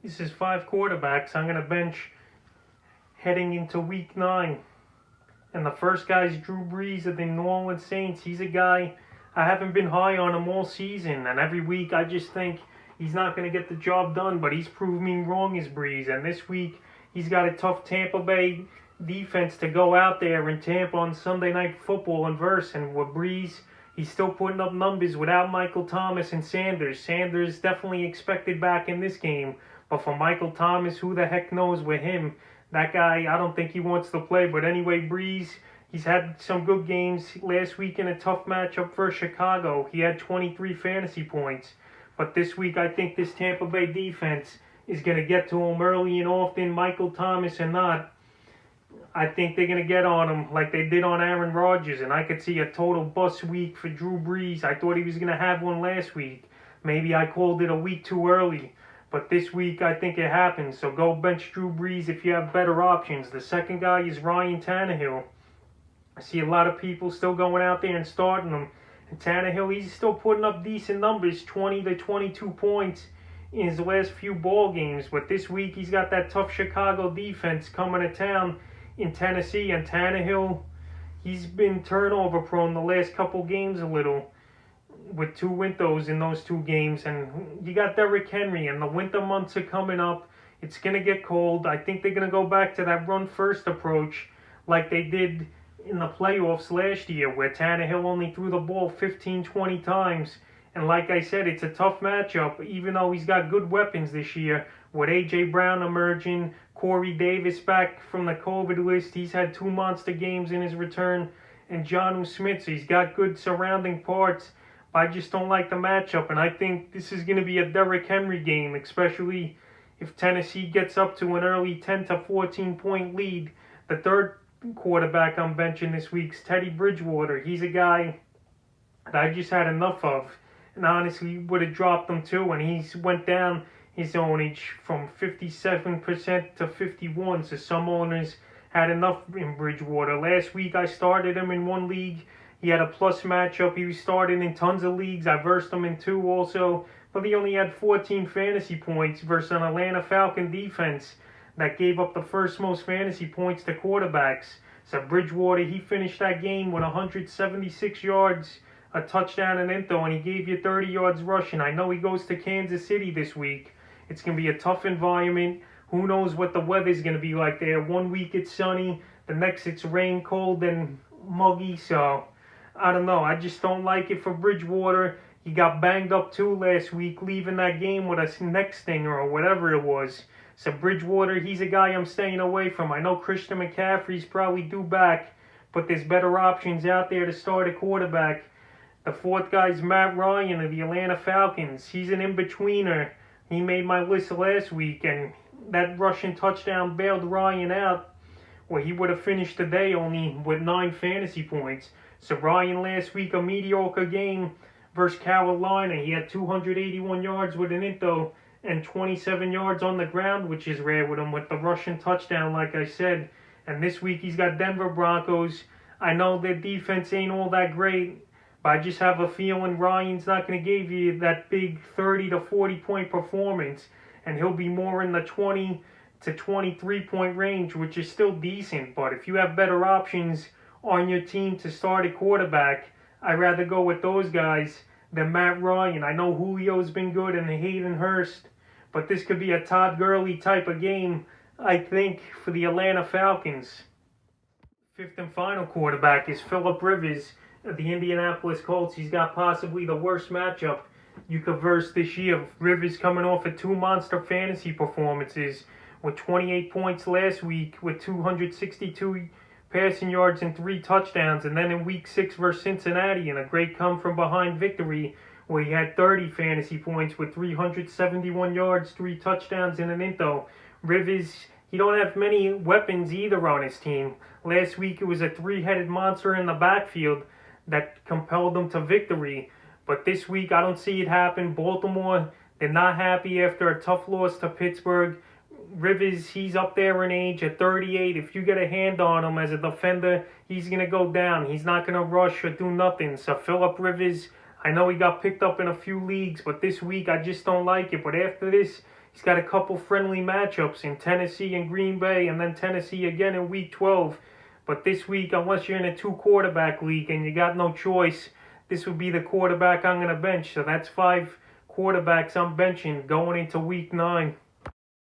This is 5 quarterbacks I'm going to bench heading into week 9. And the first guy is Drew Brees of the New Orleans Saints. He's a guy I haven't been high on him all season. And every week I just think he's not going to get the job done. But he's proved me wrong as Brees. And this week he's got a tough Tampa Bay defense to go out there in Tampa on Sunday Night Football and verse. And with Brees, he's still putting up numbers without Michael Thomas and Sanders. Sanders definitely expected back in this game. But for Michael Thomas, who the heck knows with him? That guy, I don't think he wants to play. But anyway, Brees, he's had some good games last week in a tough matchup for Chicago. He had 23 fantasy points. But this week, I think this Tampa Bay defense is going to get to him early and often, Michael Thomas or not. I think they're going to get on him like they did on Aaron Rodgers. And I could see a total bust week for Drew Brees. I thought he was going to have one last week. Maybe I called it a week too early. But this week, I think it happens. So go bench Drew Brees if you have better options. The second guy is Ryan Tannehill. I see a lot of people still going out there and starting him. And Tannehill, he's still putting up decent numbers, 20 to 22 points in his last few ball games. But this week, he's got that tough Chicago defense coming to town in Tennessee. And Tannehill, he's been turnover prone the last couple games a little, with 2 windows in those 2 games. And you got Derrick Henry, and the winter months are coming up. It's going to get cold. I think they're going to go back to that run-first approach like they did in the playoffs last year, where Tannehill only threw the ball 15, 20 times. And like I said, it's a tough matchup, even though he's got good weapons this year. With A.J. Brown emerging, Corey Davis back from the COVID list. He's had 2 monster games in his return. And Jonnu Smith, so he's got good surrounding parts. I just don't like the matchup, and I think this is going to be a Derrick Henry game, especially if Tennessee gets up to an early 10 to 14 point lead. The third quarterback I'm benching this week is Teddy Bridgewater. He's a guy that I just had enough of, and honestly would have dropped him too, and he went down his ownage from 57% to 51%, so some owners had enough in Bridgewater. Last week I started him in one league. He had a plus matchup. He was starting in tons of leagues. I versed him in 2 also. But he only had 14 fantasy points versus an Atlanta Falcon defense that gave up the first most fantasy points to quarterbacks. So Bridgewater, he finished that game with 176 yards, a touchdown and into, and he gave you 30 yards rushing. I know he goes to Kansas City this week. It's going to be a tough environment. Who knows what the weather's going to be like there. One week it's sunny. The next it's rain, cold, and muggy. So I don't know. I just don't like it for Bridgewater. He got banged up too last week, leaving that game with a neck stinger or whatever it was. So Bridgewater, he's a guy I'm staying away from. I know Christian McCaffrey's probably due back, but there's better options out there to start a quarterback. The fourth guy is Matt Ryan of the Atlanta Falcons. He's an in-betweener. He made my list last week, and that rushing touchdown bailed Ryan out, where he would have finished today only with 9 fantasy points. So Ryan last week, a mediocre game versus Carolina. He had 281 yards with an into and 27 yards on the ground, which is rare with him, with the rushing touchdown, like I said. And this week he's got Denver Broncos. I know their defense ain't all that great, but I just have a feeling Ryan's not going to give you that big 30 to 40 point performance, and he'll be more in the 20 to 23 point range, which is still decent. But if you have better options on your team to start a quarterback, I'd rather go with those guys than Matt Ryan. I know Julio's been good and Hayden Hurst, but this could be a Todd Gurley type of game, I think, for the Atlanta Falcons. Fifth and final quarterback is Phillip Rivers of the Indianapolis Colts. He's got possibly the worst matchup you could verse this year. Rivers coming off of 2 monster fantasy performances with 28 points last week with 262 passing yards and 3 touchdowns, and then in week 6 versus Cincinnati in a great come-from-behind victory where he had 30 fantasy points with 371 yards, 3 touchdowns, and an into. Rivers, he don't have many weapons either on his team. Last week it was a 3-headed monster in the backfield that compelled them to victory, but this week I don't see it happen. Baltimore, they're not happy after a tough loss to Pittsburgh. Rivers, he's up there in age at 38. If you get a hand on him as a defender, he's going to go down. He's not going to rush or do nothing. So Phillip Rivers, I know he got picked up in a few leagues, but this week I just don't like it. But after this, He's got a couple friendly matchups in Tennessee and Green Bay, and then Tennessee again in Week 12. But this week, unless you're in a 2-quarterback league and you got no choice, this would be the quarterback I'm going to bench. So that's 5 quarterbacks I'm benching going into Week 9.